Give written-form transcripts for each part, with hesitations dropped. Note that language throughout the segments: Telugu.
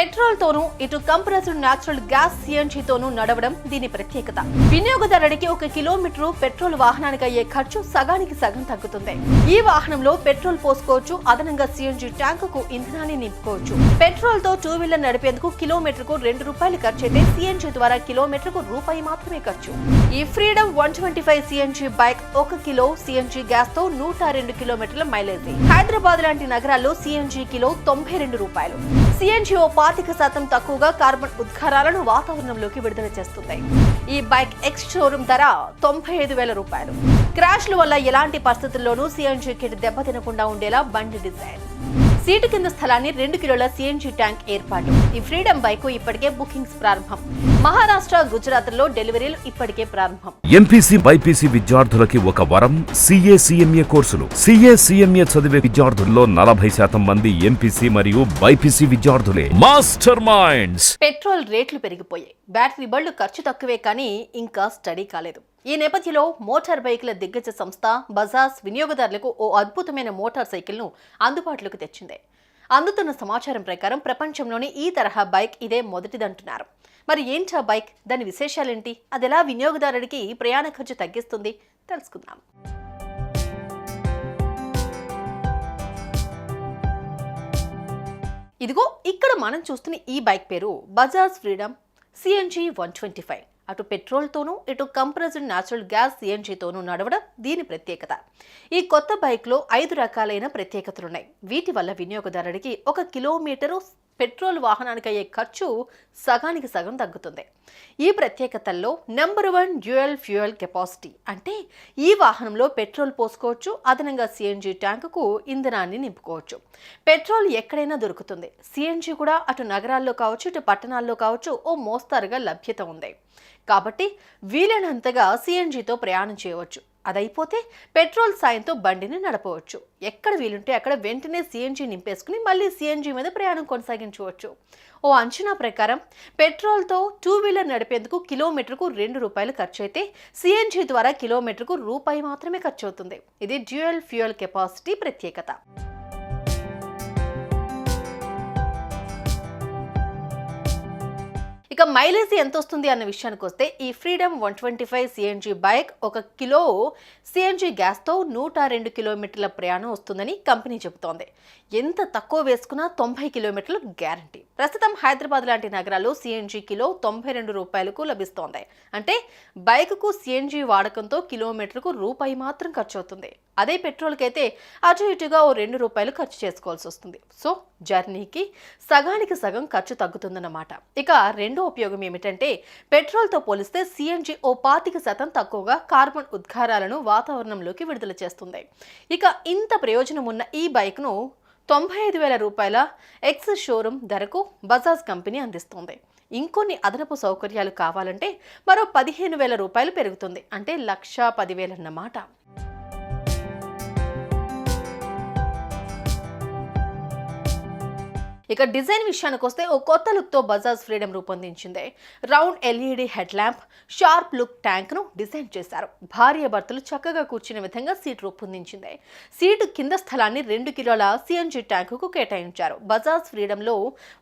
పెట్రోల్ తోనూ ఇటు కంప్రెస్డ్ న్యాచురల్ గ్యాస్ సిఎన్జి తోనూ నడవడం దీని ప్రత్యేకత. వినియోగదారుడికి 1 కిలోమీటర్ పెట్రోల్ వాహనానికి అయ్యే ఖర్చు సగానికి సగం తగ్గుతుంది. ఈ వాహనంలో పెట్రోల్ పోసుకోవచ్చు, అదనంగా సిఎన్జి ట్యాంకుకు ఇంధనాన్ని నింపుకోవచ్చు. పెట్రోల్ తో 2 వీలర్ నడిపేందుకు కిలోమీటర్కు ₹2 ఖర్చయితే సిఎన్జి ద్వారా కిలోమీటర్కు రూపాయి మాత్రమే ఖర్చు. ఈ Freedom 125 CNG bike 1 kilo CNG gas తో 102 కిలోమీటర్ల మైలేజ్. హైదరాబాద్ లాంటి నగరాల్లో సిఎన్జి కిలో ₹92. సిఎన్జి 25% తక్కువగా కార్బన్ ఉద్గారాలను వాతావరణంలోకి విడుదల చేస్తుంది. ఈ బైక్ ఎక్స్ షోరూమ్ ధర ₹95,000. క్రాష్ల వల్ల ఎలాంటి పరిస్థితుల్లోనూ సిఎన్జి కిట్ దెబ్బతినకుండా ఉండేలా బండి డిజైన్. సీటు కింద స్థలాన్ని 2 కిలోల సిఎన్జి ట్యాంక్ ఏర్పాటు. ఈ ఫ్రీడమ్ బైక్ ఇప్పటికే బుకింగ్స్ ప్రారంభం. మహారాష్ట్ర, గుజరాత్ లో డెలివరీలు ఇప్పటికే ప్రారంభం. ఎంపీసీ, బైపీసీ విద్యార్థులకి ఒక వరం CA, CMA కోర్సులు. CA, CMA చదివే విద్యార్థుల్లో 40% మంది ఎంపీసీ మరియు బైపీసీ విద్యార్థులే. Master minds. పెట్రోల్ రేట్లు పెరిగిపోయాయి. బ్యాటరీ బళ్ళు ఖర్చు తక్కువే కానీ ఇంకా స్టడీ కాలేదు. ఈ నేపథ్యంలో మోటార్ బైకుల దిగ్గజ సంస్థ బజాజ్ వినియోగదారులకు ఓ అద్భుతమైన మోటార్ సైకిల్ ను అందుబాటులోకి తెచ్చింది. అందుతున్న సమాచారం ప్రకారం ప్రపంచంలోని ఈ తరహా బైక్ ఇదే మొదటిదంటున్నారు. మరి ఏంటా బైక్, దాని విశేషాలేంటి, అది ఎలా వినియోగదారుడికి ప్రయాణ ఖర్చు తగ్గిస్తుంది తెలుసుకుందాం. ఇదిగో ఇక్కడ మనం చూస్తున్న ఈ బైక్ పేరు బజాజ్ ఫ్రీడమ్ సిఎన్జి 125. అటు పెట్రోల్తోనూ ఇటు కంప్రెస్డ్ న్యాచురల్ గ్యాస్ సిఎన్జితోనూ నడవడం దీని ప్రత్యేకత. ఈ కొత్త బైక్లో 5 రకాలైన ప్రత్యేకతలున్నాయి. వీటి వల్ల వినియోగదారుడికి 1 కిలోమీటరు పెట్రోల్ వాహనానికి అయ్యే ఖర్చు సగానికి సగం తగ్గుతుంది. ఈ ప్రత్యేకతల్లో నెంబర్ 1 డ్యూయల్ ఫ్యూయల్ కెపాసిటీ. అంటే ఈ వాహనంలో పెట్రోల్ పోసుకోవచ్చు, అదనంగా సిఎన్జి ట్యాంకుకు ఇంధనాన్ని నింపుకోవచ్చు. పెట్రోల్ ఎక్కడైనా దొరుకుతుంది. సిఎన్జి కూడా అటు నగరాల్లో కావచ్చు, ఇటు పట్టణాల్లో కావచ్చు ఓ మోస్తారుగా లభ్యత ఉంది. కాబట్టి వీలైనంతగా సిఎన్జితో ప్రయాణం చేయవచ్చు. అదైపోతే పెట్రోల్ సాయంతో బండిని నడపవచ్చు. ఎక్కడ వీలుంటే అక్కడ వెంటనే సిఎన్జి నింపేసుకుని మళ్ళీ సిఎన్జి మీద ప్రయాణం కొనసాగించవచ్చు. ఓ అంచనా ప్రకారం పెట్రోల్తో 2 వీలర్ నడిపేందుకు కిలోమీటర్కు ₹2 ఖర్చు అయితే సిఎన్జి ద్వారా కిలోమీటర్కు రూపాయి మాత్రమే ఖర్చు అవుతుంది. ఇది డ్యూయల్ ఫ్యూయల్ కెపాసిటీ ప్రత్యేకత. ఇక మైలేజ్ ఎంత వస్తుంది అన్న విషయానికి వస్తే ఈ Freedom 125 CNG bike 1 kilo CNG గ్యాస్తో 102 కిలోమీటర్ల ప్రయాణం వస్తుందని కంపెనీ చెబుతోంది. ఎంత తక్కువ వేసుకున్నా 90 కిలోమీటర్లు గ్యారంటీ. ప్రస్తుతం హైదరాబాద్ లాంటి నగరాల్లో సిఎన్జి కిలో ₹92 లభిస్తోంది. అంటే బైక్కు సిఎన్జి వాడకంతో కిలోమీటర్కు రూపాయి మాత్రం ఖర్చు అవుతుంది. అదే పెట్రోల్కి అయితే అటు ఇటుగా ఓ ₹2 ఖర్చు చేసుకోవాల్సి వస్తుంది. సో జర్నీకి సగానికి సగం ఖర్చు తగ్గుతుందన్నమాట. ఇక రెండో ఉపయోగం ఏమిటంటే పెట్రోల్తో పోలిస్తే సిఎన్జి ఓ 25% తక్కువగా కార్బన్ ఉద్గారాలను వాతావరణంలోకి విడుదల చేస్తుంది. ఇక ఇంత ప్రయోజనం ఉన్న ఈ బైక్ను ₹95,000 ఎక్స్ షోరూమ్ ధరకు బజాజ్ కంపెనీ అందిస్తుంది. ఇంకొన్ని అదనపు సౌకర్యాలు కావాలంటే మరో ₹15,000 పెరుగుతుంది. అంటే ₹1,10,000 అన్నమాట. ఇక డిజైన్ విషయానికి వస్తే ఓ కొత్త లుక్తో బజాజ్ ఫ్రీడమ్ రూపొందించింది. Round LED head lamp, sharp look ట్యాంక్ను డిజైన్ చేశారు. భార్యాభర్తలు చక్కగా కూర్చునే విధంగా సీట్ రూపొందించింది. సీటు కింద స్థలాన్ని 2 కిలోల సిఎన్జి ట్యాంకుకు కేటాయించారు. బజాజ్ ఫ్రీడమ్లో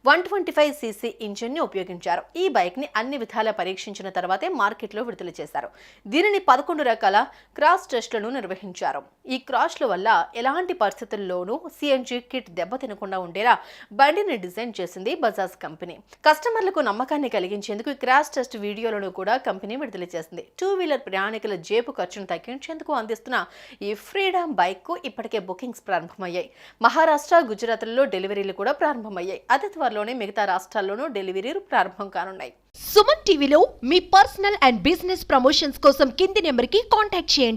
125cc ఇంజిన్ని ఉపయోగించారు. ఈ బైక్ని అన్ని విధాలా పరీక్షించిన తర్వాతే మార్కెట్లో విడుదల చేశారు. దీనిని 11 రకాల క్రాష్ టెస్టులను నిర్వహించారు. ఈ క్రాష్ల వల్ల ఎలాంటి పరిస్థితుల్లోనూ సిఎన్జి కిట్ దెబ్బతినకుండా ఉండేలా బండిని డిజైన్ చేసింది బజాజ్ కంపెనీ. కస్టమర్లకు నమ్మకాన్ని కలిగించేందుకు ఈ క్రాష్ టెస్ట్ వీడియోలను కూడా కంపెనీ విడుదల చేసింది. 2 వీలర్ ప్రయాణికుల జేబు ఖర్చును తగ్గించేందుకు అందిస్తున్న ఈ ఫ్రీడమ్ బైక్ కు ఇప్పటికే బుకింగ్స్ ప్రారంభమయ్యాయి. మహారాష్ట్ర, గుజరాత్ లలో డెలివరీలు కూడా ప్రారంభమయ్యాయి. అతి త్వరలోనే మిగతా రాష్ట్రాల్లోనూ డెలివరీలు ప్రారంభం కానున్నాయి. సుమన్ టీవీలో మీ పర్సనల్ అండ్ బిజినెస్ ప్రమోషన్స్ కోసం కింది నెంబర్కి కాంటాక్ట్ చేయండి.